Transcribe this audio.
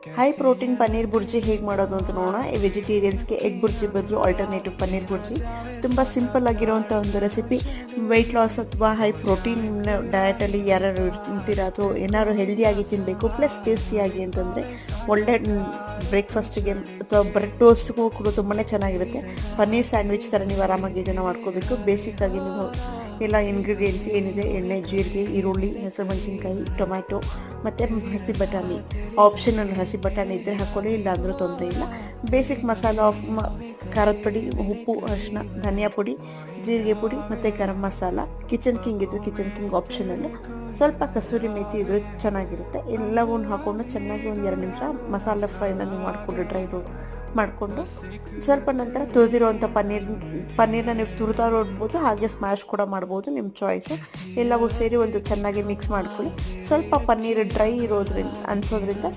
High protein paneer bhurji ಹೇಗೆ ಮಾಡೋದು ಅಂತ ನೋಡೋಣ. ಈ ವೆಜಿಟೇರಿಯನ್ಸ್ಗೆ ಎಗ್ ಬುರ್ಜಿ ಬದಲು ಆಲ್ಟರ್ನೇಟಿವ್ ಪನ್ನೀರ್ ಬುರ್ಜಿ ತುಂಬ ಸಿಂಪಲ್ ಆಗಿರೋವಂಥ ಒಂದು ರೆಸಿಪಿ. ವೆಯ್ಟ್ ಲಾಸ್ ಅಥವಾ ಹೈ ಪ್ರೋಟೀನ್ ಡಯಟಲ್ಲಿ ಯಾರು ತಿಂತೀರಾ ಅಥವಾ ಏನಾದ್ರು ಹೆಲ್ದಿಯಾಗಿ ತಿನ್ನಬೇಕು ಪ್ಲಸ್ ಟೇಸ್ಟಿಯಾಗಿ ಅಂತಂದರೆ ಒಳ್ಳೆ ಬ್ರೇಕ್ಫಾಸ್ಟಿಗೆ ಅಥವಾ ಬ್ರೆಡ್ ಟೋಸ್ಟ್ಗೂ ಕೂಡ ತುಂಬಾ ಚೆನ್ನಾಗಿರುತ್ತೆ. ಪನ್ನೀರ್ ಸ್ಯಾಂಡ್ವಿಚ್ ಥರ ನೀವು ಆರಾಮಾಗಿ ಇದನ್ನು ಮಾಡ್ಕೋಬೇಕು. ಬೇಸಿಕ್ಕಾಗಿ ನೀವು ಎಲ್ಲ ಇಂಗ್ರೀಡಿಯೆಂಟ್ಸ್ ಏನಿದೆ, ಎಣ್ಣೆ, ಜೀರಿಗೆ, ಈರುಳ್ಳಿ, ಹಸಿಮೆಣಸಿನ್ಕಾಯಿ, ಟೊಮ್ಯಾಟೊ ಮತ್ತು ಹಸಿ ಬಟಾಣಿ. ಆಪ್ಷನಲ್ ಹಸಿ ಬಟಾಣಿ ಇದ್ದರೆ ಹಾಕ್ಕೊಳ್ಳಿ, ಇಲ್ಲಾಂದರೂ ತೊಂದರೆ ಇಲ್ಲ. ಬೇಸಿಕ್ ಮಸಾಲ ಆಫ್ ಖಾರದ ಪುಡಿ, ಉಪ್ಪು, ಅರಿಶಿನ, ಧನಿಯಾ ಪುಡಿ, ಜೀರಿಗೆ ಪುಡಿ ಮತ್ತು ಗರಂ ಮಸಾಲ. ಕಿಚನ್ ಕಿಂಗ್ ಇದ್ದರೆ ಕಿಚನ್ ಕಿಂಗ್ ಆಪ್ಷನಲ್ಲು. ಸ್ವಲ್ಪ ಕಸೂರಿ ಮೇಥಿ ಇದ್ರೆ ಚೆನ್ನಾಗಿರುತ್ತೆ. ಎಲ್ಲವನ್ನೂ ಹಾಕ್ಕೊಂಡು ಚೆನ್ನಾಗಿ ಒಂದು 2 ನಿಮಿಷ ಮಸಾಲೆ ಫ್ರೈನ ನೀವು ಮಾಡಿಕೊಂಡು ಡ್ರೈ ಮಾಡಿಕೊಂಡು ಸ್ವಲ್ಪ ನಂತರ ತುರಿದಿರುವಂಥ ಪನ್ನೀರ್ನ ನೀವು ತುರಿತಾ ನೋಡ್ಬೋದು, ಹಾಗೆ ಸ್ಮ್ಯಾಶ್ ಕೂಡ ಮಾಡ್ಬೋದು, ನಿಮ್ಮ ಚಾಯ್ಸು. ಎಲ್ಲವೂ ಸೇರಿ ಒಂದು ಚೆನ್ನಾಗಿ ಮಿಕ್ಸ್ ಮಾಡ್ಕೊಳ್ಳಿ. ಸ್ವಲ್ಪ ಪನ್ನೀರ್ ಡ್ರೈ ಅನ್ಸೋದ್ರಿಂದ